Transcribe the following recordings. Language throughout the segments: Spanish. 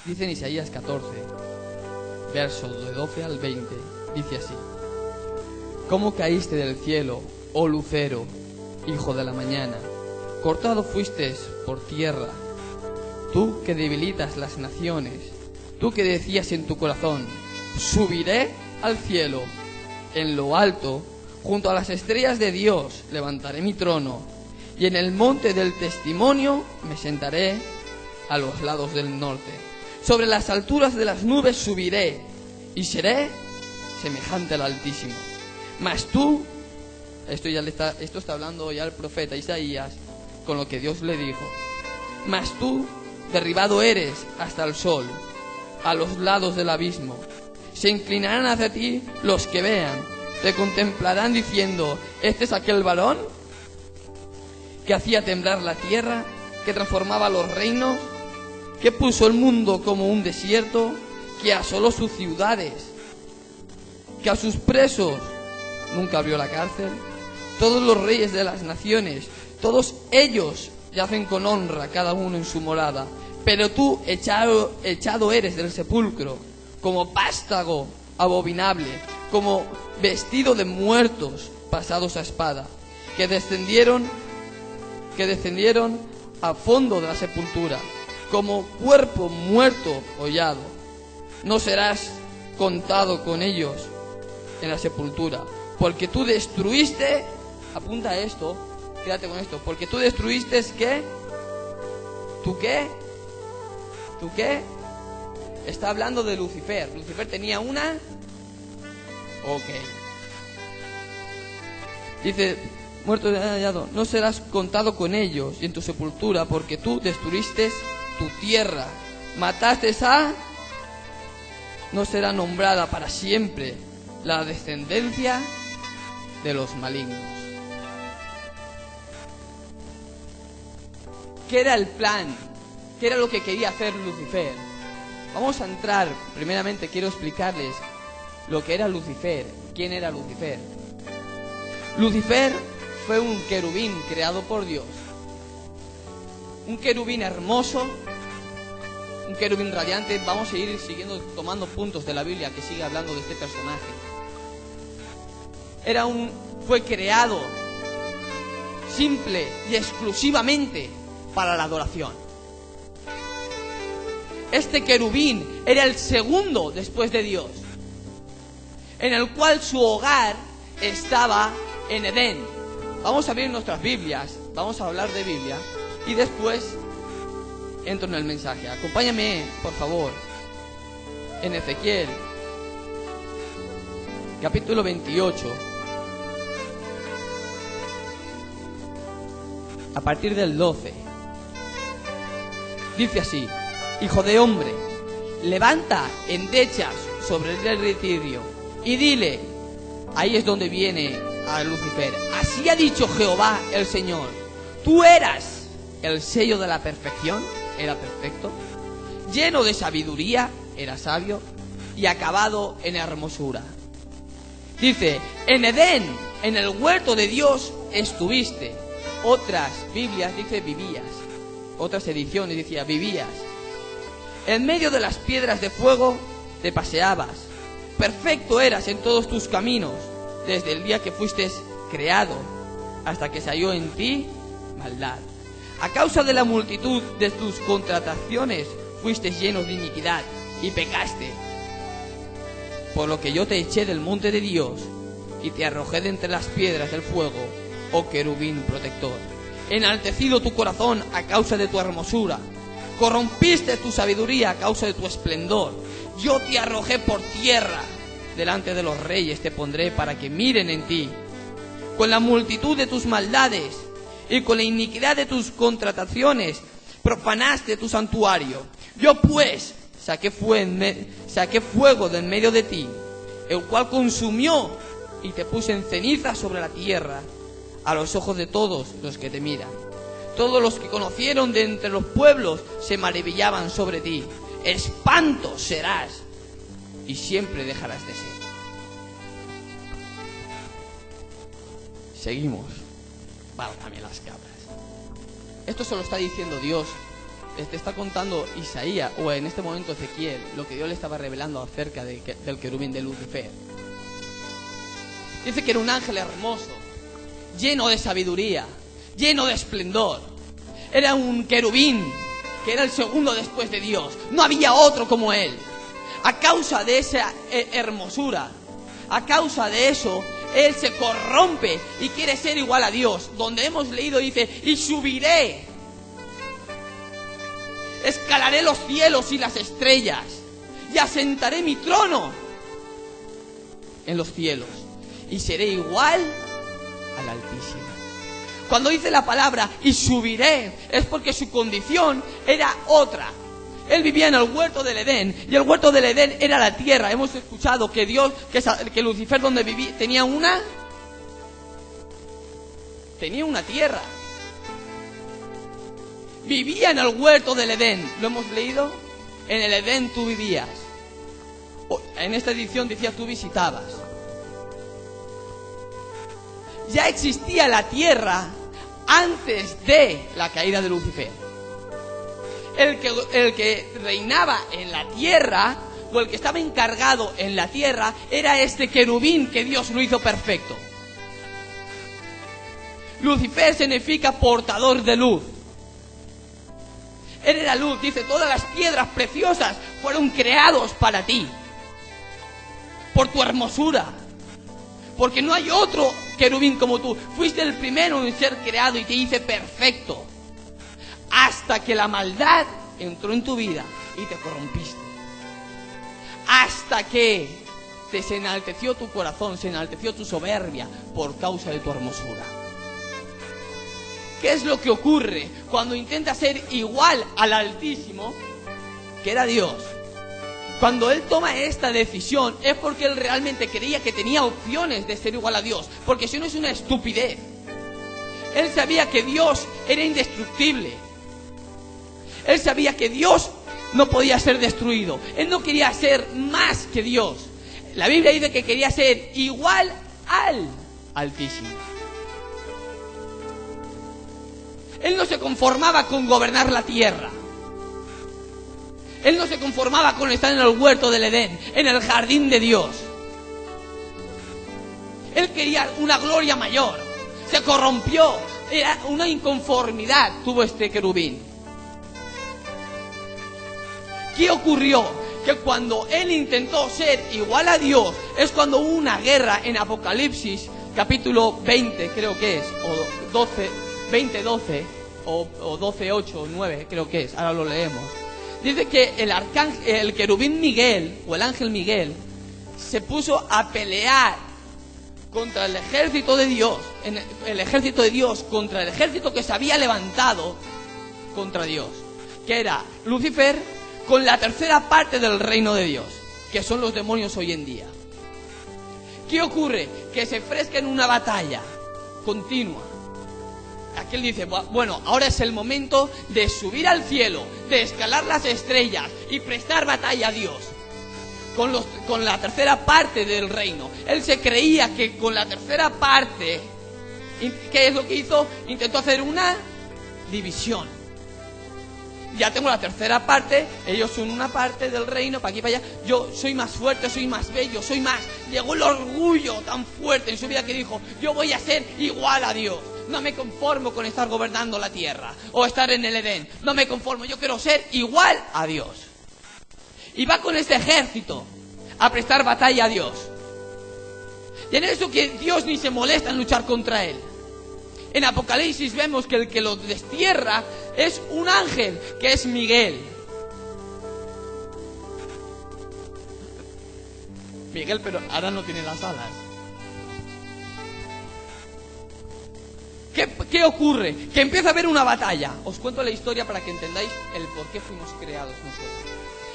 Dice en Isaías 14, versos de 12 al 20, dice así: ¿Cómo caíste del cielo, oh lucero, hijo de la mañana? Cortado fuiste por tierra, tú que debilitas las naciones, tú que decías en tu corazón: subiré al cielo, en lo alto, junto a las estrellas de Dios, levantaré mi trono, y en el monte del testimonio me sentaré a los lados del norte. Sobre las alturas de las nubes subiré, y seré semejante al Altísimo. Mas tú, esto está hablando ya el profeta Isaías, con lo que Dios le dijo: mas tú, derribado eres hasta el sol, a los lados del abismo. Se inclinarán hacia ti los que vean, te contemplarán diciendo: ¿este es aquel varón que hacía temblar la tierra, que transformaba los reinos, que puso el mundo como un desierto, que asoló sus ciudades, que a sus presos nunca abrió la cárcel? Todos los reyes de las naciones, todos ellos yacen con honra, cada uno en su morada. Pero tú echado eres del sepulcro, como vástago abominable, como vestido de muertos pasados a espada, que descendieron a fondo de la sepultura, como cuerpo muerto hollado. No serás contado con ellos en la sepultura, porque tú destruiste, apunta esto, quédate con esto, porque tú destruiste, ¿qué? ¿Tú qué? ¿Tú qué? Está hablando de Lucifer. Lucifer tenía una... Ok. Dice: muerto de hallado, no serás contado con ellos y en tu sepultura, porque tú destruiste tu tierra, mataste a... no será nombrada para siempre la descendencia de los malignos. ¿Qué era el plan? ¿Qué era lo que quería hacer Lucifer? Vamos a entrar, primeramente quiero explicarles lo que era Lucifer. ¿Quién era Lucifer? Lucifer fue un querubín creado por Dios. Un querubín hermoso, un querubín radiante. Vamos a ir tomando puntos de la Biblia que sigue hablando de este personaje. Fue creado simple y exclusivamente para la adoración. Este querubín era el segundo después de Dios, en el cual su hogar estaba en Edén. Vamos a abrir nuestras Biblias, vamos a hablar de Biblia y después entro en el mensaje. Acompáñame, por favor, en Ezequiel, capítulo 28, a partir del 12. Dice así: hijo de hombre, levanta endechas sobre el retirio y dile, ahí es donde viene a Lucifer: así ha dicho Jehová el Señor, tú eras el sello de la perfección, era perfecto, lleno de sabiduría, era sabio, y acabado en hermosura. Dice: en Edén, en el huerto de Dios estuviste. Otras Biblias dice vivías, otras ediciones decía vivías. En medio de las piedras de fuego te paseabas. Perfecto eras en todos tus caminos, desde el día que fuiste creado, hasta que se halló en ti maldad. A causa de la multitud de tus contrataciones fuiste lleno de iniquidad y pecaste. Por lo que yo te eché del monte de Dios y te arrojé de entre las piedras del fuego, oh querubín protector. Enaltecido tu corazón a causa de tu hermosura, corrompiste tu sabiduría a causa de tu esplendor. Yo te arrojé por tierra, delante de los reyes te pondré para que miren en ti. Con la multitud de tus maldades y con la iniquidad de tus contrataciones profanaste tu santuario. Yo pues saqué fuego de en medio de ti, el cual consumió y te puse en ceniza sobre la tierra, a los ojos de todos los que te miran. Todos los que conocieron de entre los pueblos se maravillaban sobre ti. Espanto serás y siempre dejarás de ser. Seguimos. Válgame las cabras. Esto se lo está diciendo Dios te está contando Isaías, o en este momento Ezequiel, lo que Dios le estaba revelando acerca del querubín de Lucifer. Dice que era un ángel hermoso, lleno de sabiduría, lleno de esplendor. Era un querubín que era el segundo después de Dios. No había otro como él. A causa de esa hermosura, a causa de eso, él se corrompe y quiere ser igual a Dios. Donde hemos leído dice, y subiré, escalaré los cielos y las estrellas, y asentaré mi trono en los cielos, y seré igual al Altísimo. Cuando dice la palabra y subiré, es porque su condición era otra. Él vivía en el huerto del Edén, y el huerto del Edén era la tierra. Hemos escuchado que que Lucifer donde vivía tenía una tierra. Vivía en el huerto del Edén. ¿Lo hemos leído? En el Edén tú vivías. En esta edición decía tú visitabas. Ya existía la tierra antes de la caída de Lucifer. El que reinaba en la tierra, o el que estaba encargado en la tierra, era este querubín que Dios lo hizo perfecto. Lucifer significa portador de luz. Él era luz, dice, todas las piedras preciosas fueron creados para ti, por tu hermosura, porque no hay otro querubín como tú. Fuiste el primero en ser creado y te hice perfecto, hasta que la maldad entró en tu vida y te corrompiste, hasta que se enalteció tu corazón, se enalteció tu soberbia por causa de tu hermosura. ¿Qué es lo que ocurre cuando intentas ser igual al Altísimo, que era Dios? Cuando él toma esta decisión es porque él realmente creía que tenía opciones de ser igual a Dios, porque si no es una estupidez. Él sabía que Dios era indestructible. Él sabía que Dios no podía ser destruido. Él no quería ser más que Dios. La Biblia dice que quería ser igual al Altísimo. Él no se conformaba con gobernar la tierra. Él no se conformaba con estar en el huerto del Edén, en el jardín de Dios. Él quería una gloria mayor. Se corrompió. Era una inconformidad tuvo este querubín. ¿Qué ocurrió? Que cuando él intentó ser igual a Dios, es cuando hubo una guerra en Apocalipsis, capítulo 20, creo que es, o 12, 20-12, o 12-8, o 9, creo que es, ahora lo leemos. Dice que el querubín Miguel, o el ángel Miguel, se puso a pelear contra el ejército de Dios, el ejército de Dios, contra el ejército que se había levantado contra Dios, que era Lucifer, con la tercera parte del reino de Dios, que son los demonios hoy en día. ¿Qué ocurre? Que se ofrezca en una batalla continua. Aquel dice, bueno, ahora es el momento de subir al cielo, de escalar las estrellas y prestar batalla a Dios con la tercera parte del reino. Él se creía que con la tercera parte, ¿qué es lo que hizo? Intentó hacer una división. Ya tengo la tercera parte, ellos son una parte del reino, para aquí, para allá. Yo soy más fuerte, soy más bello, soy más... Llegó el orgullo tan fuerte en su vida que dijo, yo voy a ser igual a Dios. No me conformo con estar gobernando la tierra o estar en el Edén. No me conformo, yo quiero ser igual a Dios. Y va con este ejército a prestar batalla a Dios. Y en eso que Dios ni se molesta en luchar contra él. En Apocalipsis vemos que el que lo destierra es un ángel, que es Miguel. Miguel, pero ahora no tiene las alas. ¿Qué ocurre? Que empieza a haber una batalla. Os cuento la historia para que entendáis el por qué fuimos creados nosotros.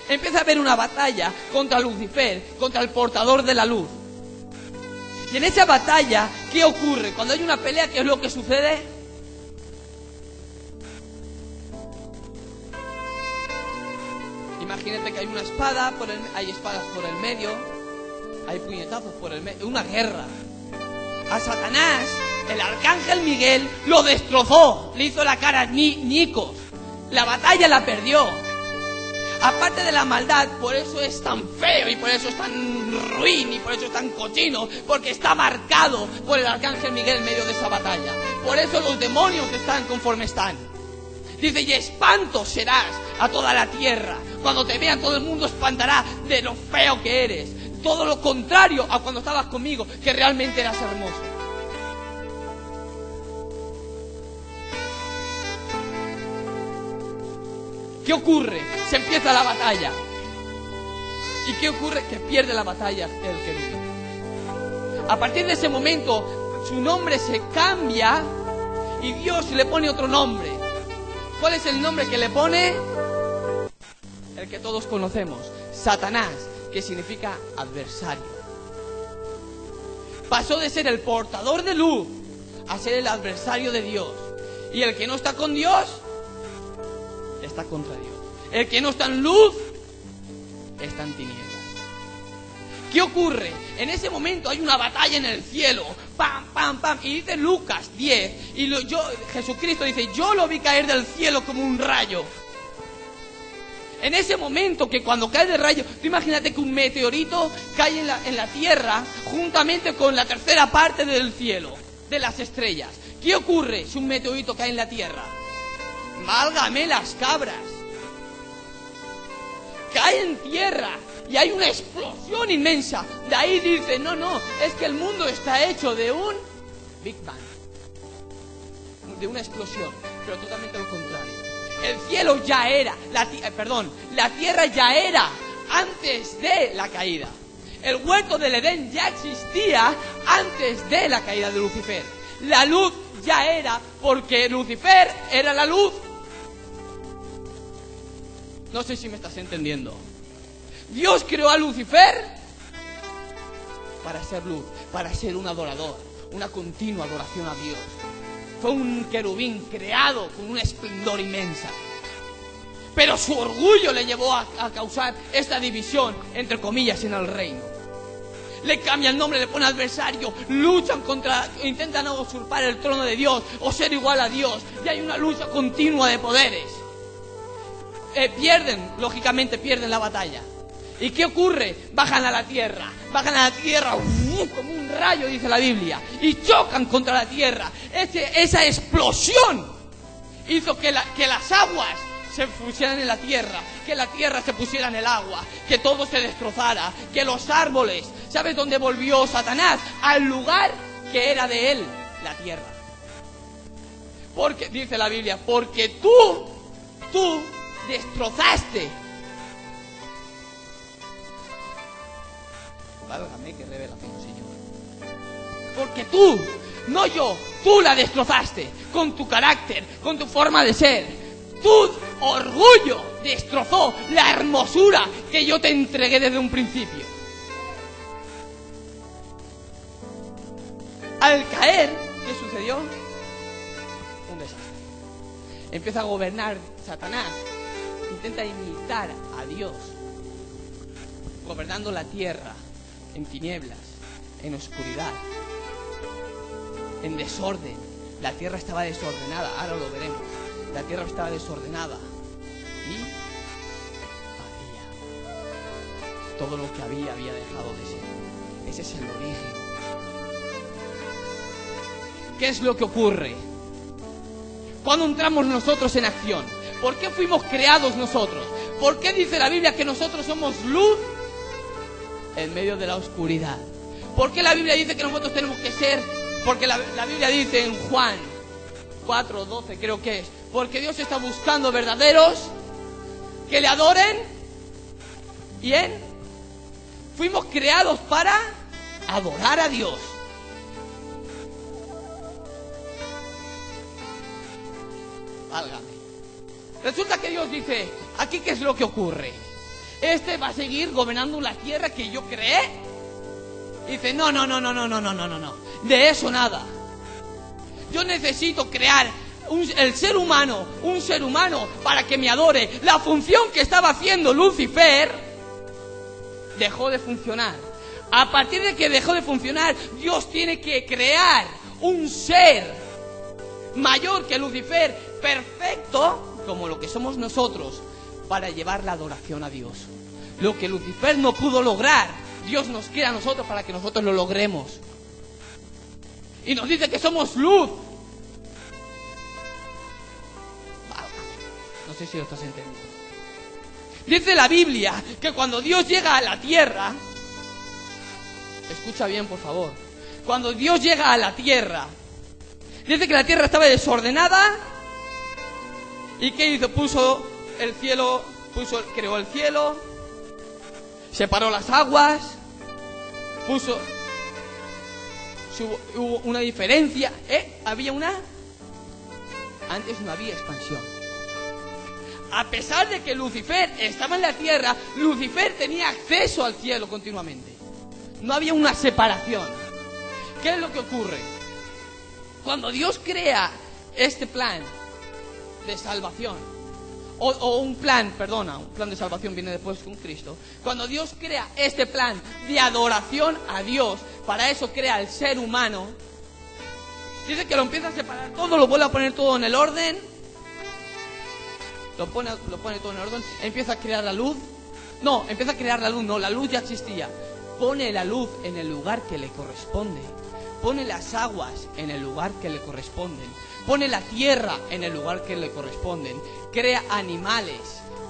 Empieza a haber una batalla contra Lucifer, contra el portador de la luz. Y en esa batalla, ¿qué ocurre? Cuando hay una pelea, ¿qué es lo que sucede? Imagínate que hay una espada, hay espadas por el medio, hay puñetazos por el medio, una guerra. A Satanás, el arcángel Miguel lo destrozó, le hizo la cara ñicos La batalla la perdió. Aparte de la maldad, por eso es tan feo y por eso es tan ruin y por eso es tan cochino, porque está marcado por el arcángel Miguel en medio de esa batalla. Por eso los demonios están conforme están. Dice, y espanto serás a toda la tierra. Cuando te vean, todo el mundo espantará de lo feo que eres. Todo lo contrario a cuando estabas conmigo, que realmente eras hermoso. ¿Qué ocurre? Se empieza la batalla. ¿Y qué ocurre? Que pierde la batalla el querubín. A partir de ese momento, su nombre se cambia y Dios le pone otro nombre. ¿Cuál es el nombre que le pone? El que todos conocemos, Satanás, que significa adversario. Pasó de ser el portador de luz a ser el adversario de Dios. Y el que no está con Dios está contra Dios. El que no está en luz está en tinieblas. ¿Qué ocurre? En ese momento hay una batalla en el cielo. Pam, pam, pam. Y dice Lucas 10. Jesucristo dice, yo lo vi caer del cielo como un rayo. En ese momento que cuando cae del rayo, tú imagínate que un meteorito cae en la tierra juntamente con la tercera parte del cielo, de las estrellas. ¿Qué ocurre si un meteorito cae en la tierra? Válgame las cabras. Cae en tierra y hay una explosión inmensa. De ahí dice, no, es que el mundo está hecho de un Big Bang, de una explosión, pero totalmente lo contrario. El cielo ya era, la tierra ya era antes de la caída. El huerto del Edén ya existía antes de la caída de Lucifer. La luz ya era, porque Lucifer era la luz. No sé si me estás entendiendo. Dios creó a Lucifer para ser luz, para ser un adorador, una continua adoración a Dios. Fue un querubín creado con un esplendor inmensa. Pero su orgullo le llevó a causar esta división, entre comillas, en el reino. Le cambia el nombre, le pone adversario, intentan usurpar el trono de Dios o ser igual a Dios. Y hay una lucha continua de poderes. Lógicamente pierden la batalla. ¿Y qué ocurre? Bajan a la tierra como un rayo, dice la Biblia, y chocan contra la tierra. Esa explosión hizo que las aguas se pusieran en la tierra, que la tierra se pusiera en el agua, que todo se destrozara, que los árboles. ¿Sabes dónde volvió Satanás? Al lugar que era de él, la tierra. Porque, dice la Biblia, porque tú destrozaste. Válgame, qué revelación, Señor. Porque tú, no yo, tú la destrozaste con tu carácter, con tu forma de ser. Tu orgullo destrozó la hermosura que yo te entregué desde un principio. Al caer, ¿qué sucedió? Un desastre. Empieza a gobernar Satanás. Intenta imitar a Dios, gobernando la tierra en tinieblas, en oscuridad, en desorden. La tierra estaba desordenada, ahora lo veremos. La tierra estaba desordenada y vacía. Todo lo que había dejado de ser. Ese es el origen. ¿Qué es lo que ocurre cuando entramos nosotros en acción? ¿Por qué fuimos creados nosotros? ¿Por qué dice la Biblia que nosotros somos luz en medio de la oscuridad? ¿Por qué la Biblia dice que nosotros tenemos que ser? Porque la Biblia dice en Juan 4:12, creo que es, porque Dios está buscando verdaderos que le adoren. Bien, fuimos creados para adorar a Dios. Válgame. Resulta que Dios dice, aquí ¿qué es lo que ocurre? Este va a seguir gobernando la tierra que yo creé. Y dice, no. De eso nada. Yo necesito crear un ser humano para que me adore. La función que estaba haciendo Lucifer dejó de funcionar. A partir de que dejó de funcionar, Dios tiene que crear un ser mayor que Lucifer, perfecto, como lo que somos nosotros para llevar la adoración a Dios. Lo que Lucifer no pudo lograr, Dios nos quiere a nosotros para que nosotros lo logremos. Y nos dice que somos luz. No sé si lo estás entendiendo. Dice la Biblia que cuando Dios llega a la tierra, escucha bien por favor, cuando Dios llega a la tierra, dice que la tierra estaba desordenada. ¿Y qué hizo? Puso el cielo, creó el cielo, separó las aguas, hubo una diferencia, antes no había expansión. A pesar de que Lucifer estaba en la tierra, Lucifer tenía acceso al cielo continuamente. No había una separación. ¿Qué es lo que ocurre? Cuando Dios crea este plan de salvación, un plan de salvación viene después con Cristo. Cuando Dios crea este plan de adoración a Dios, para eso crea el ser humano. Dice que lo empieza a separar todo, lo vuelve a poner todo en el orden. Lo pone todo en el orden. Empieza a crear la luz. No, la luz ya existía. Pone la luz en el lugar que le corresponde. Pone las aguas en el lugar que le corresponden. Pone la tierra en el lugar que le corresponden. Crea animales.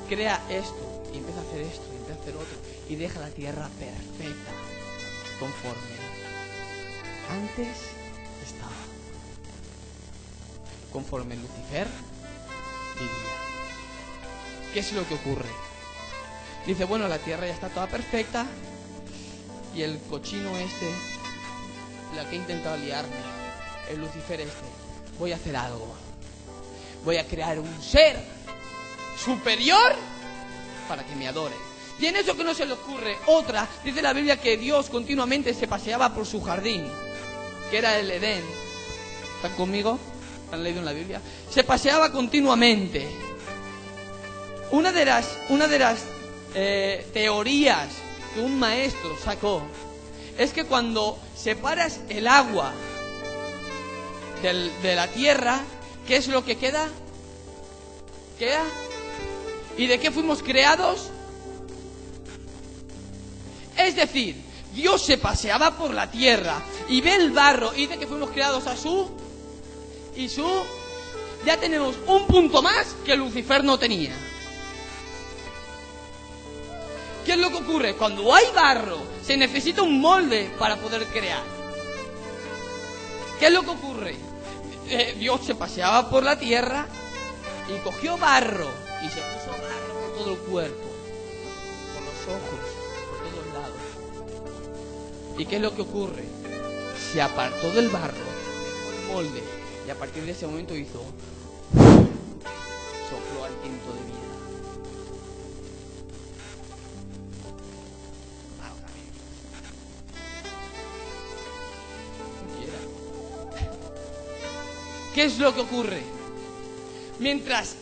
Crea esto. Y empieza a hacer esto. Y empieza a hacer otro. Y deja la tierra perfecta. Conforme antes estaba. Conforme Lucifer vivía. ¿Qué es lo que ocurre? Dice, bueno, la tierra ya está toda perfecta. Y el cochino la que ha intentado liarme, el Lucifer voy a hacer algo. Voy a crear un ser superior para que me adore. Y en eso que no se le ocurre otra, dice la Biblia que Dios continuamente se paseaba por su jardín, que era el Edén. ¿Están conmigo? ¿Han leído en la Biblia? Se paseaba continuamente. Una de las teorías que un maestro sacó es que cuando separas el agua de la tierra, ¿qué es lo que queda? ¿Queda? ¿Y de qué fuimos creados? Es decir, Dios se paseaba por la tierra y ve el barro y dice que fuimos creados a su... Ya tenemos un punto más que Lucifer no tenía. ¿Qué es lo que ocurre? Cuando hay barro, se necesita un molde para poder crear. ¿Qué es lo que ocurre? Dios se paseaba por la tierra y cogió barro y se puso barro por todo el cuerpo, por los ojos, por todos lados. ¿Y qué es lo que ocurre? Se apartó del barro, dejó el molde y a partir de ese momento hizo... sopló aliento de vida. ¿Qué es lo que ocurre? Mientras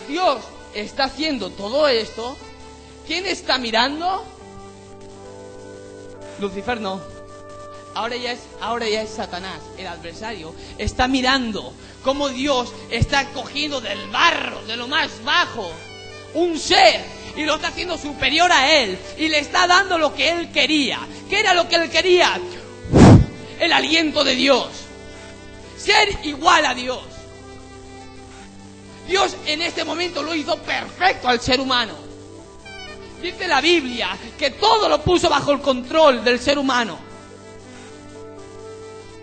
Dios está haciendo todo esto, ¿quién está mirando? Lucifer no. Ahora ya es Satanás, el adversario. Está mirando cómo Dios está cogiendo del barro, de lo más bajo, un ser, y lo está haciendo superior a él, y le está dando lo que él quería. ¿Qué era lo que él quería? El aliento de Dios. Ser igual a Dios. Dios en este momento lo hizo perfecto al ser humano. Dice la Biblia que todo lo puso bajo el control del ser humano.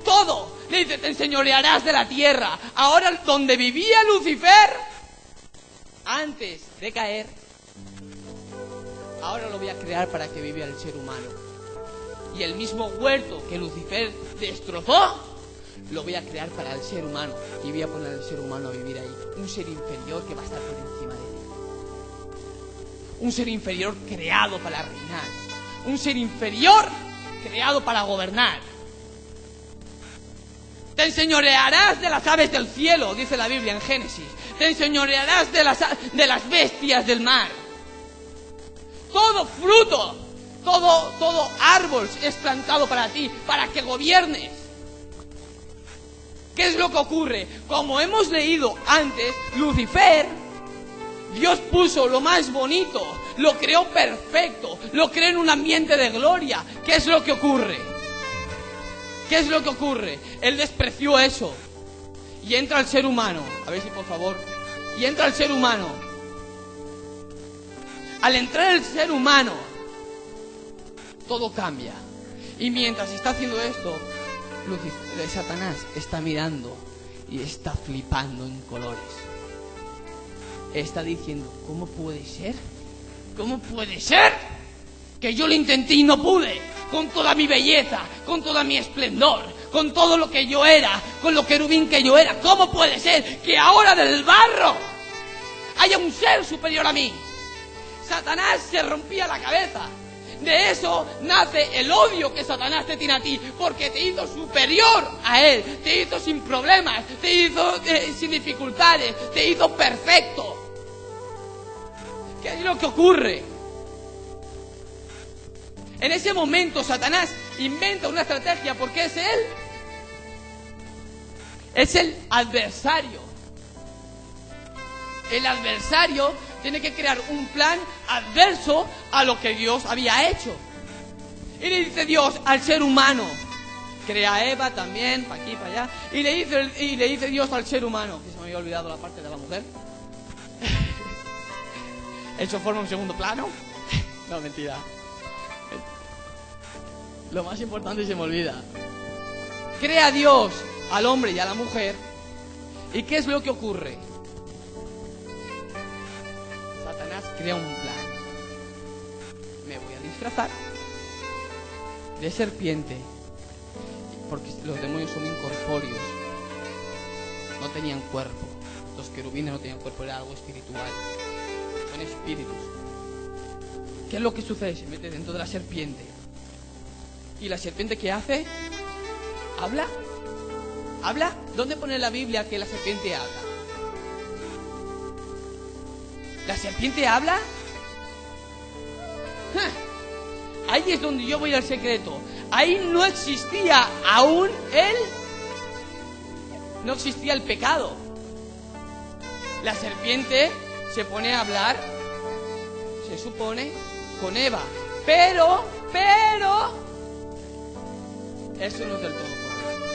Todo. Le dice, te enseñorearás de la tierra. Ahora donde vivía Lucifer, antes de caer, ahora lo voy a crear para que viva el ser humano. Y el mismo huerto que Lucifer destrozó, lo voy a crear para el ser humano. Y voy a poner al ser humano a vivir ahí. Un ser inferior que va a estar por encima de él. Un ser inferior creado para reinar. Un ser inferior creado para gobernar. Te enseñorearás de las aves del cielo, dice la Biblia en Génesis. Te enseñorearás de las bestias del mar. Todo fruto, todo árbol es plantado para ti, para que gobiernes. ¿Qué es lo que ocurre? Como hemos leído antes, Lucifer, Dios puso lo más bonito, lo creó perfecto, lo creó en un ambiente de gloria. ¿Qué es lo que ocurre? ¿Qué es lo que ocurre? Él despreció eso y entra al ser humano. A ver si por favor. Y entra al ser humano. Al entrar el ser humano, todo cambia. Y mientras está haciendo esto, Satanás está mirando y está flipando en colores. Está diciendo, ¿cómo puede ser? ¿Cómo puede ser que yo lo intenté y no pude? Con toda mi belleza, con toda mi esplendor, con todo lo que yo era, con lo querubín que yo era. ¿Cómo puede ser que ahora del barro haya un ser superior a mí? Satanás se rompía la cabeza. De eso nace el odio que Satanás te tiene a ti, porque te hizo superior a él, te hizo sin problemas, te hizo sin dificultades, te hizo perfecto. ¿Qué es lo que ocurre? En ese momento Satanás inventa una estrategia, porque es él. Es el adversario. El adversario tiene que crear un plan adverso a lo que Dios había hecho. Y le dice Dios al ser humano, crea a Eva también, para aquí, para allá, y le dice Dios al ser humano, que se me había olvidado la parte de la mujer. Eso forma un segundo plano. No, mentira. Lo más importante se me olvida. Crea a Dios al hombre y a la mujer. ¿Y qué es lo que ocurre? Satanás crea un plan. Me voy a disfrazar de serpiente, porque los demonios son incorpóreos, no tenían cuerpo. Los querubines no tenían cuerpo, era algo espiritual. Son espíritus. ¿Qué es lo que sucede? Se mete dentro de la serpiente. ¿Y la serpiente qué hace? ¿Habla? ¿Habla? ¿Dónde pone la Biblia que la serpiente habla? ¿La serpiente habla? Ahí es donde yo voy al secreto. Ahí no existía aún no existía el pecado. La serpiente se pone a hablar, se supone, con Eva. Pero, eso no es del todo correcto.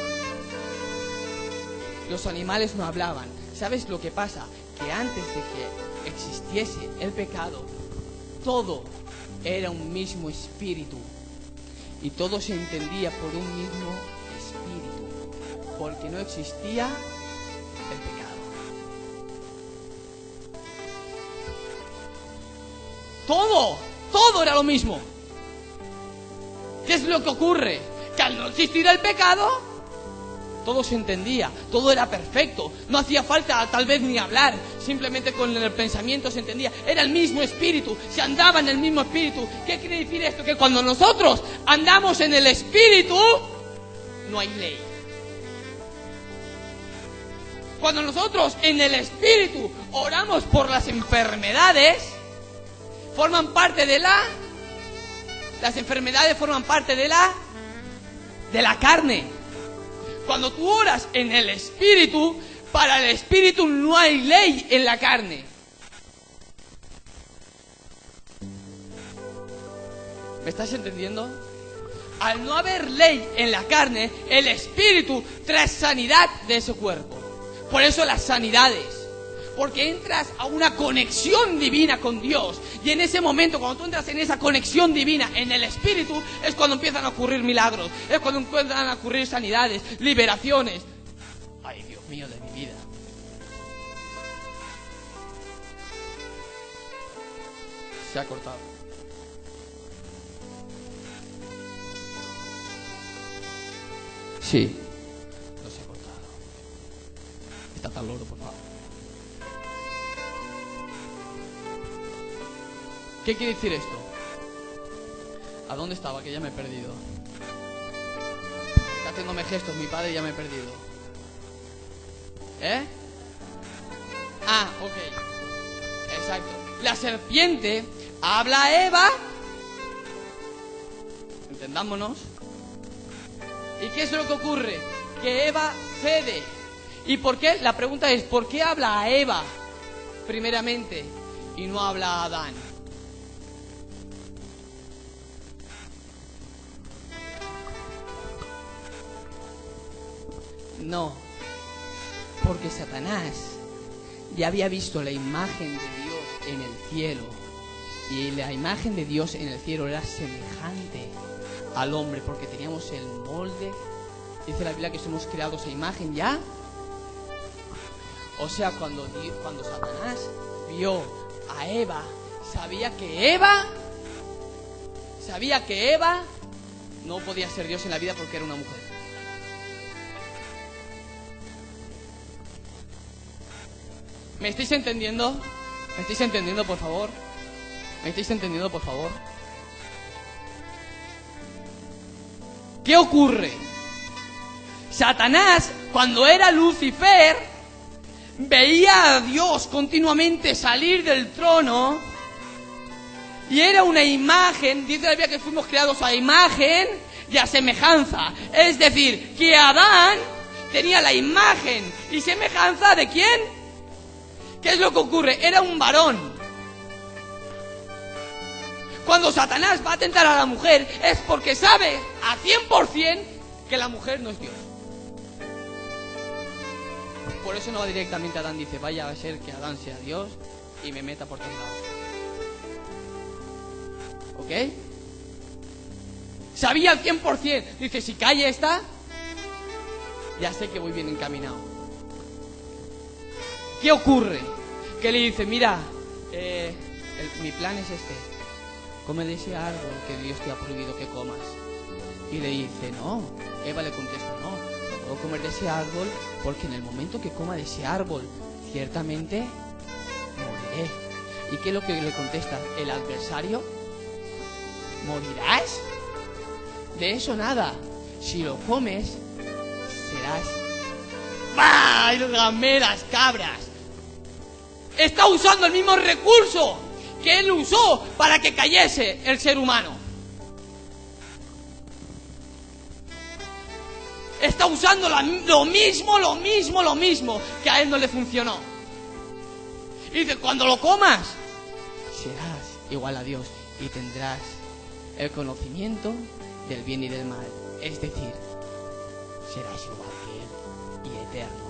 Los animales no hablaban. ¿Sabes lo que pasa? Que antes de que existiese el pecado, todo era un mismo espíritu. Y todo se entendía por un mismo espíritu. Porque no existía el pecado. Todo era lo mismo. ¿Qué es lo que ocurre? Que al no existir el pecado, todo se entendía, todo era perfecto, no hacía falta tal vez ni hablar, simplemente con el pensamiento se entendía, era el mismo espíritu, se andaba en el mismo espíritu. ¿Qué quiere decir esto? Que cuando nosotros andamos en el espíritu, no hay ley. Cuando nosotros en el espíritu oramos por las enfermedades, forman parte de las enfermedades forman parte de la carne. Cuando tú oras en el espíritu, para el espíritu no hay ley en la carne. ¿Me estás entendiendo? Al no haber ley en la carne, el espíritu trae sanidad de ese cuerpo. Por eso las sanidades. Porque entras a una conexión divina con Dios. Y en ese momento, cuando tú entras en esa conexión divina en el espíritu, es cuando empiezan a ocurrir milagros. Es cuando empiezan a ocurrir sanidades, liberaciones. Ay, Dios mío de mi vida. Se ha cortado. Sí. No se ha cortado. Está tan loro, por favor. ¿Qué quiere decir esto? ¿A dónde estaba? Que ya me he perdido. Está haciéndome gestos mi padre y ya me he perdido. Ah, ok. Exacto. La serpiente habla a Eva. Entendámonos. ¿Y qué es lo que ocurre? Que Eva sucede? ¿Y por qué? La pregunta es, ¿por qué habla a Eva primeramente y no habla a Adán? No, porque Satanás ya había visto la imagen de Dios en el cielo, y la imagen de Dios en el cielo era semejante al hombre, porque teníamos el molde. Dice la Biblia que somos creados a imagen ya. O sea, cuando Satanás vio a Eva, sabía que Eva no podía ser Dios en la vida porque era una mujer. ¿Me estáis entendiendo? ¿Me estáis entendiendo, por favor? ¿Me estáis entendiendo, por favor? ¿Qué ocurre? Satanás, cuando era Lucifer, veía a Dios continuamente salir del trono y era una imagen, dice la Biblia que fuimos creados a imagen y a semejanza. Es decir, que Adán tenía la imagen y semejanza ¿de quién? ¿Qué es lo que ocurre? Era un varón. Cuando Satanás va a tentar a la mujer es porque sabe a 100% que la mujer no es Dios. Por eso no va directamente a Adán, dice, vaya a ser que Adán sea Dios y me meta por todos lados. ¿Ok? Sabía al 100%. Dice, si cae esta, ya sé que voy bien encaminado. ¿Qué ocurre? Que le dice, mira, mi plan es este. Come de ese árbol que Dios te ha prohibido que comas. Y le dice, no. Eva le contesta, no puedo comer de ese árbol porque en el momento que coma de ese árbol, ciertamente moriré. ¿Y qué es lo que le contesta el adversario? ¿Morirás? De eso nada. Si lo comes, serás... ¡Bah! ¡Gameras, cabras! Está usando el mismo recurso que él usó para que cayese el ser humano. Está usando lo mismo que a él no le funcionó. Y dice, cuando lo comas, serás igual a Dios y tendrás el conocimiento del bien y del mal. Es decir, serás igual que él y eterno.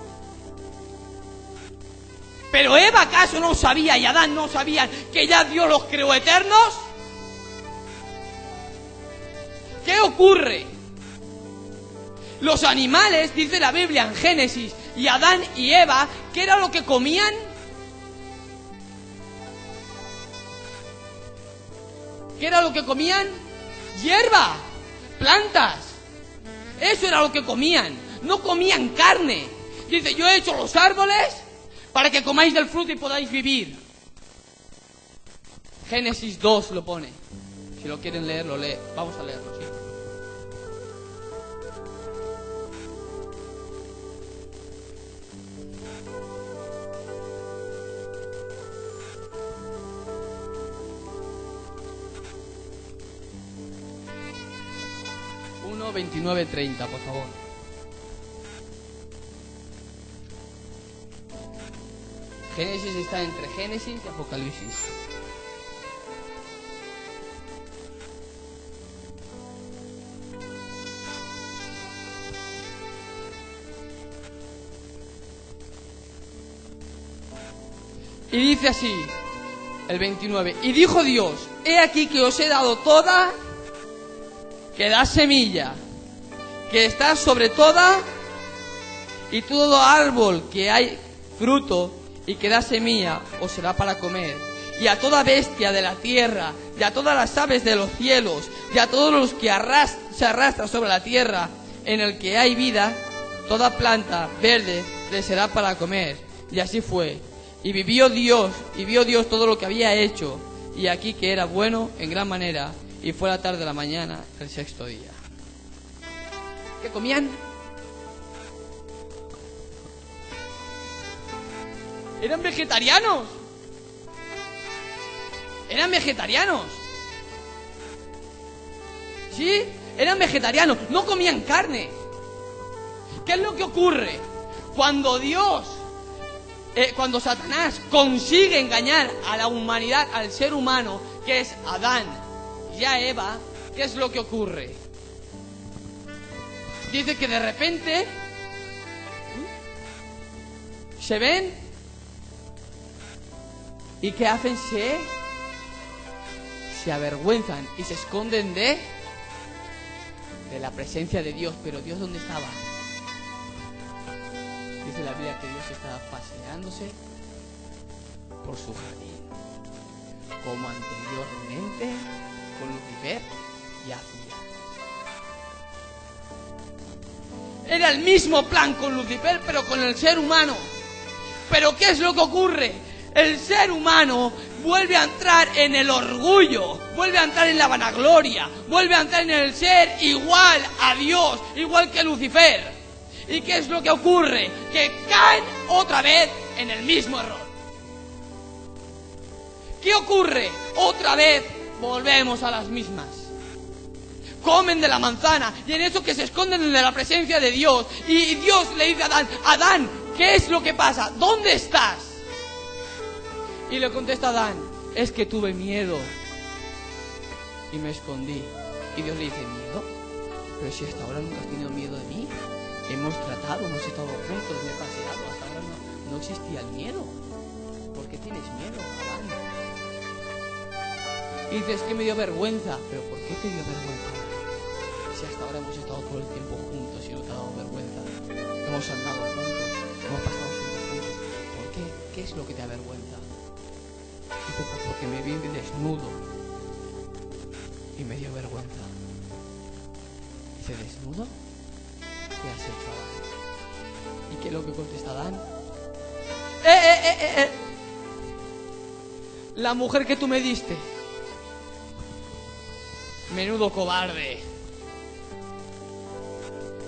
Pero Eva acaso no sabía y Adán no sabían que ya Dios los creó eternos. ¿Qué ocurre? Los animales, dice la Biblia en Génesis, y Adán y Eva, ¿qué era lo que comían? ¿Qué era lo que comían? Hierba, plantas. Eso era lo que comían. No comían carne. Dice, yo he hecho los árboles para que comáis del fruto y podáis vivir. Génesis 2 lo pone. Si lo quieren leer, lo lee. Vamos a leerlo, sí. Uno, 29, 30, por favor. Génesis está entre Génesis y Apocalipsis. Y dice así, el 29. Y dijo Dios, he aquí que os he dado toda, que da semilla, que está sobre toda, y todo árbol que hay fruto y que da semilla os será para comer, y a toda bestia de la tierra, y a todas las aves de los cielos, y a todos los que se arrastran sobre la tierra, en el que hay vida, toda planta verde le será para comer. Y así fue. Y vio Dios todo lo que había hecho, y aquí que era bueno en gran manera, y fue la tarde de la mañana el sexto día. ¿Qué comían? Eran vegetarianos. Eran vegetarianos. ¿Sí? Eran vegetarianos. No comían carne. ¿Qué es lo que ocurre cuando cuando Satanás consigue engañar a la humanidad, al ser humano, que es Adán y a Eva? ¿Qué es lo que ocurre? Dice que de repente se ven y ¿qué hacen? Se avergüenzan y se esconden de la presencia de Dios. Pero ¿Dios dónde estaba? Dice la Biblia que Dios estaba paseándose por su jardín, como anteriormente con Lucifer y hacía. Era el mismo plan con Lucifer, pero con el ser humano. Pero ¿qué es lo que ocurre? El ser humano vuelve a entrar en el orgullo, vuelve a entrar en la vanagloria, vuelve a entrar en el ser igual a Dios, igual que Lucifer. ¿Y qué es lo que ocurre? Que caen otra vez en el mismo error. ¿Qué ocurre? Otra vez volvemos a las mismas. Comen de la manzana y en eso que se esconden de la presencia de Dios. Y Dios le dice a Adán: Adán, ¿qué es lo que pasa? ¿Dónde estás? Y le contesta Adán: es que tuve miedo y me escondí. Y Dios le dice: ¿miedo? Pero si hasta ahora nunca has tenido miedo de mí. Hemos tratado, hemos estado juntos, me he paseado, hasta ahora no existía el miedo. ¿Por qué tienes miedo, Adán? Y dices: que me dio vergüenza. ¿Pero por qué te dio vergüenza? Si hasta ahora hemos estado todo el tiempo juntos y no te ha dado vergüenza. Hemos andado juntos, hemos pasado tiempo juntos. ¿Por qué? ¿Qué es lo que te avergüenza? Dice: pues porque me vi desnudo y me dio vergüenza. Dice: ¿desnudo? ¿Qué has hecho, Adán? ¿Y qué es lo que contesta Adán? La mujer que tú me diste. Menudo cobarde.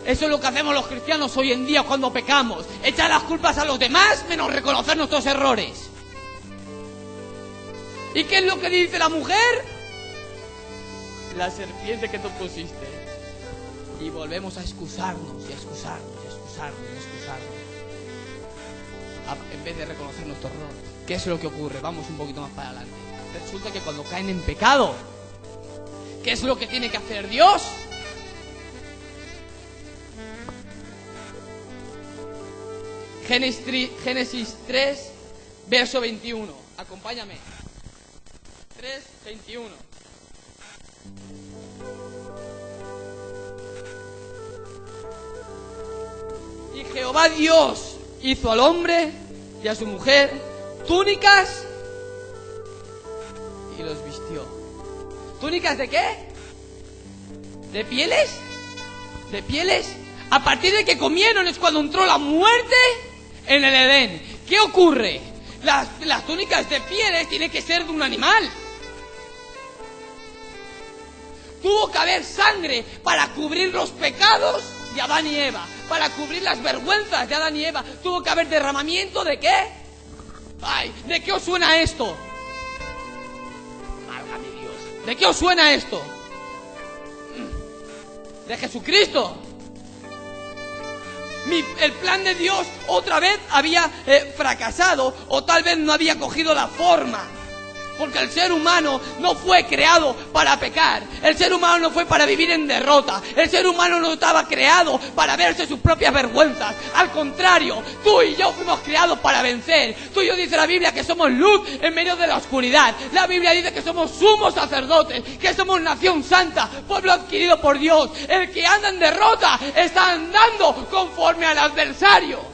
Eso es lo que hacemos los cristianos hoy en día cuando pecamos. Echar las culpas a los demás menos reconocer nuestros errores. ¿Y qué es lo que dice la mujer? La serpiente que tú pusiste. Y volvemos a excusarnos y a excusarnos y a excusarnos y a excusarnos. En vez de reconocer nuestro error. ¿Qué es lo que ocurre? Vamos un poquito más para adelante. Resulta que cuando caen en pecado, ¿qué es lo que tiene que hacer Dios? Génesis 3, verso 21. Acompáñame. 3, 21. Y Jehová Dios hizo al hombre y a su mujer túnicas y los vistió. ¿Túnicas de qué? ¿De pieles? ¿De pieles? A partir de que comieron es cuando entró la muerte en el Edén. ¿Qué ocurre? Las túnicas de pieles tienen que ser de un animal. Tuvo que haber sangre para cubrir los pecados de Adán y Eva, para cubrir las vergüenzas de Adán y Eva. Tuvo que haber derramamiento ¿de qué? Ay, ¿de qué os suena esto? Válgame Dios. ¿De qué os suena esto? De Jesucristo. El plan de Dios otra vez había fracasado, o tal vez no había cogido la forma. Porque el ser humano no fue creado para pecar. El ser humano no fue para vivir en derrota. El ser humano no estaba creado para verse sus propias vergüenzas. Al contrario, tú y yo fuimos creados para vencer. Tú y yo dice la Biblia que somos luz en medio de la oscuridad. La Biblia dice que somos sumos sacerdotes, que somos nación santa, pueblo adquirido por Dios. El que anda en derrota está andando conforme al adversario.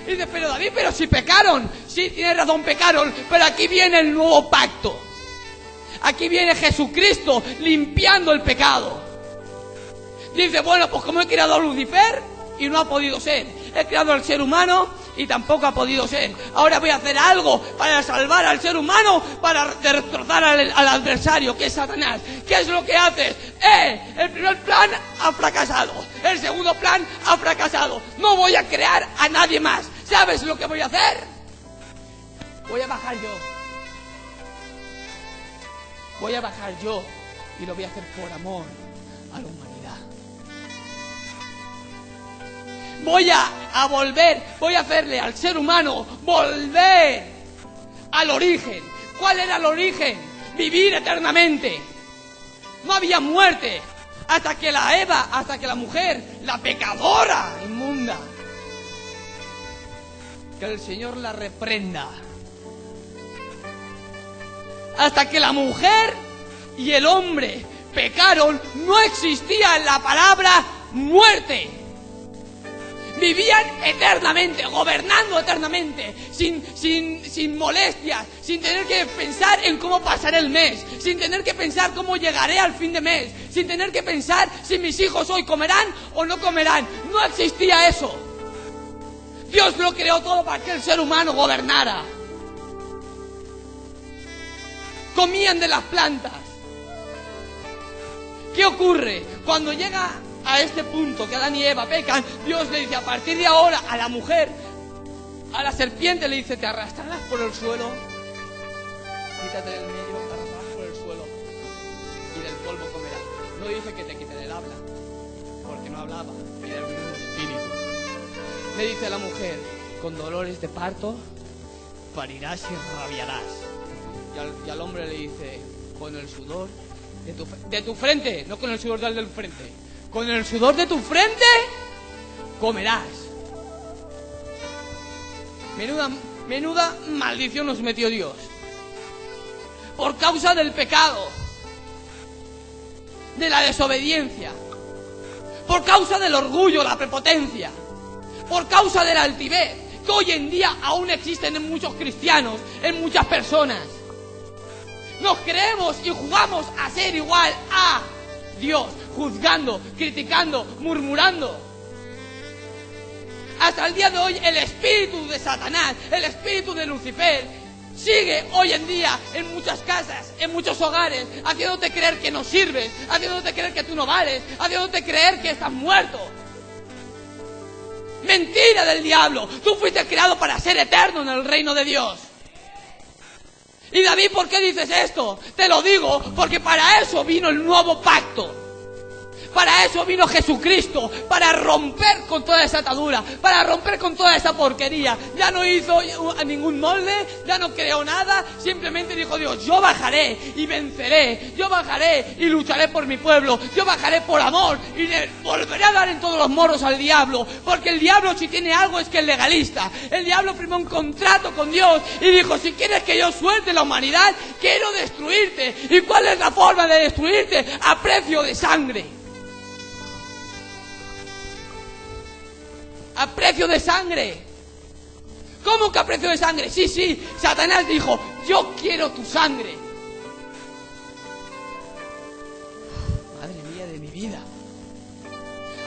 Y dice: pero David, pero si pecaron. Sí, tienes razón, pecaron, pero aquí viene el nuevo pacto. Aquí viene Jesucristo limpiando el pecado. Dice: bueno, pues como he creado a Lucifer y no ha podido ser, he creado al ser humano y tampoco ha podido ser, ahora voy a hacer algo para salvar al ser humano, para destrozar al adversario, que es Satanás. ¿Qué es lo que haces? El primer plan ha fracasado, el segundo plan ha fracasado, no voy a crear a nadie más. ¿Sabes lo que voy a hacer? Voy a bajar yo. Voy a bajar yo y lo voy a hacer por amor a la humanidad. voy a volver, voy a hacerle al ser humano volver al origen. ¿Cuál era el origen? Vivir eternamente. No había muerte hasta que la mujer, la pecadora inmunda, que el Señor la reprenda, hasta que la mujer y el hombre pecaron, no existía la palabra muerte. Vivían eternamente, gobernando eternamente, sin molestias, sin tener que pensar en cómo pasaré el mes, sin tener que pensar cómo llegaré al fin de mes, sin tener que pensar si mis hijos hoy comerán o no comerán. No existía eso. Dios lo creó todo para que el ser humano gobernara. Comían de las plantas. ¿Qué ocurre? Cuando llega a este punto que Adán y Eva pecan, Dios le dice: a partir de ahora a la mujer, a la serpiente le dice: te arrastrarás por el suelo, quítate del medio, te arrastrarás por el suelo y del polvo comerás. No dice que te quiten el habla, porque no hablaba, era el mismo espíritu. Le dice a la mujer: con dolores de parto parirás y rabiarás. Y al hombre le dice: con el sudor de tu frente, no con el sudor del frente, con el sudor de tu frente comerás. Menuda maldición nos metió Dios. Por causa del pecado, de la desobediencia, por causa del orgullo, la prepotencia, por causa de la altivez, que hoy en día aún existen en muchos cristianos, en muchas personas. Nos creemos y jugamos a ser igual a Dios, juzgando, criticando, murmurando. Hasta el día de hoy el espíritu de Satanás, el espíritu de Lucifer, sigue hoy en día en muchas casas, en muchos hogares, haciéndote creer que no sirves, haciéndote creer que tú no vales, haciéndote creer que estás muerto. Mentira del diablo. Tú fuiste creado para ser eterno en el reino de Dios. Y David, ¿por qué dices esto? Te lo digo porque para eso vino el nuevo pacto. Para eso vino Jesucristo, para romper con toda esa atadura, para romper con toda esa porquería. Ya no hizo ningún molde, ya no creó nada, simplemente dijo Dios: yo bajaré y venceré, yo bajaré y lucharé por mi pueblo, yo bajaré por amor y le volveré a dar en todos los morros al diablo, porque el diablo, si tiene algo, es que es legalista. El diablo firmó un contrato con Dios y dijo: si quieres que yo suelte la humanidad, quiero destruirte. ¿Y cuál es la forma de destruirte? A precio de sangre. A precio de sangre. ¿Cómo que a precio de sangre? Sí, Satanás dijo: yo quiero tu sangre. Madre mía de mi vida.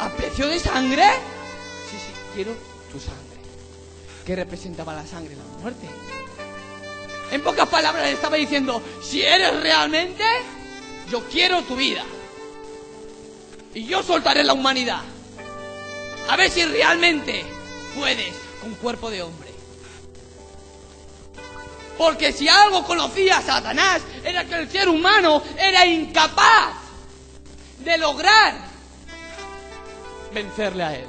¿A precio de sangre? Sí, quiero tu sangre. ¿Qué representaba la sangre? La muerte. En pocas palabras le estaba diciendo: si eres realmente, yo quiero tu vida y yo soltaré la humanidad. A ver si realmente puedes con cuerpo de hombre. Porque si algo conocía a Satanás, era que el ser humano era incapaz de lograr vencerle a él.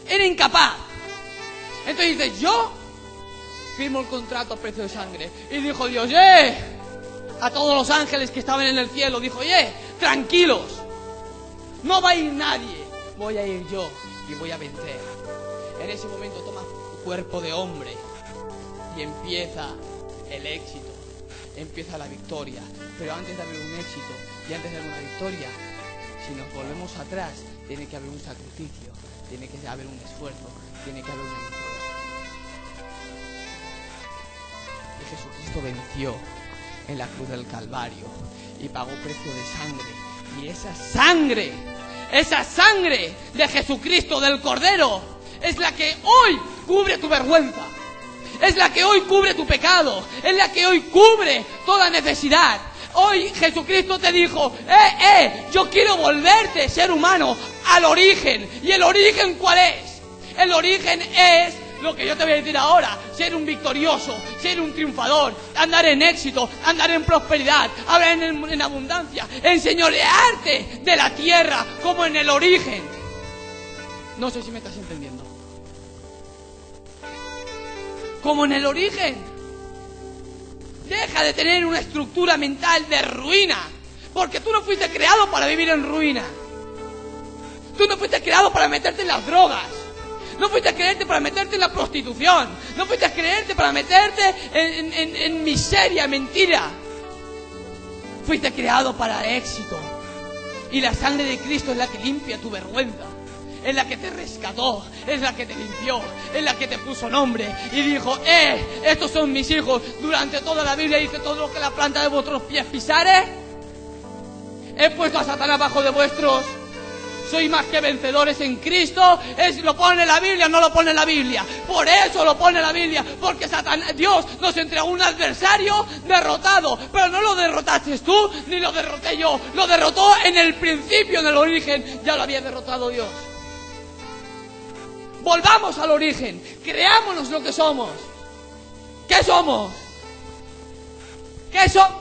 Era incapaz. Entonces dice: yo firmo el contrato a precio de sangre. Y dijo Dios: a todos los ángeles que estaban en el cielo, dijo: tranquilos, no va a ir nadie, voy a ir yo y voy a vencer. En ese momento toma cuerpo de hombre y empieza el éxito, empieza la victoria. Pero antes de haber un éxito y antes de haber una victoria, si nos volvemos atrás, tiene que haber un sacrificio, tiene que haber un esfuerzo, tiene que haber una victoria. Y Jesucristo venció en la cruz del Calvario y pagó precio de sangre. Y esa sangre de Jesucristo, del Cordero, es la que hoy cubre tu vergüenza, es la que hoy cubre tu pecado, es la que hoy cubre toda necesidad. Hoy Jesucristo te dijo: yo quiero volverte, ser humano, al origen. ¿Y el origen cuál es? El origen es lo que yo te voy a decir ahora: ser un victorioso, ser un triunfador, andar en éxito, andar en prosperidad, hablar en abundancia, enseñorearte de la tierra como en el origen. No sé si me estás entendiendo. Como en el origen. Deja de tener una estructura mental de ruina, porque tú no fuiste creado para vivir en ruina. Tú no fuiste creado para meterte en las drogas. No fuiste creerte para meterte en la prostitución. No fuiste creerte para meterte en miseria, mentira. Fuiste creado para éxito. Y la sangre de Cristo es la que limpia tu vergüenza. Es la que te rescató, es la que te limpió, es la que te puso nombre y dijo: estos son mis hijos. Durante toda la Biblia dice: todo lo que la planta de vuestros pies pisare, he puesto a Satanás bajo de vuestros. Soy más que vencedores en Cristo. Lo pone en la Biblia, no lo pone en la Biblia. Por eso lo pone en la Biblia, porque Dios nos entregó un adversario derrotado. Pero no lo derrotaste tú, ni lo derroté yo. Lo derrotó en el principio, en el origen. Ya lo había derrotado Dios. Volvamos al origen. Creámonos lo que somos. ¿Qué somos? ¿Qué somos?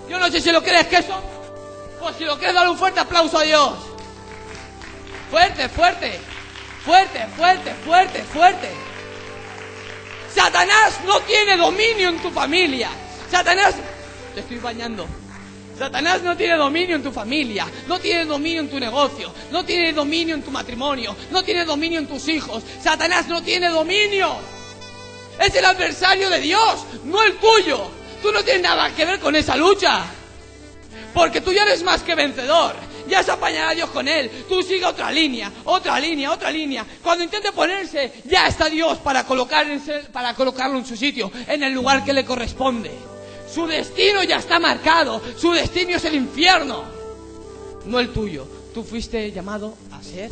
Yo no sé si lo crees. ¿Qué somos? Pues si lo crees, dale un fuerte aplauso a Dios. Fuerte, fuerte. Fuerte, fuerte, fuerte, fuerte. Satanás no tiene dominio en tu familia. Satanás... Te estoy bañando. Satanás no tiene dominio en tu familia, no tiene dominio en tu negocio, no tiene dominio en tu matrimonio, no tiene dominio en tus hijos. Satanás no tiene dominio. Es el adversario de Dios, no el tuyo. Tú no tienes nada que ver con esa lucha, porque tú ya eres más que vencedor. Ya se apañará Dios con él. Tú sigue otra línea, otra línea, otra línea. Cuando intente ponerse, ya está Dios para colocarlo en su sitio, en el lugar que le corresponde. Su destino ya está marcado. Su destino es el infierno, no el tuyo. Tú fuiste llamado a ser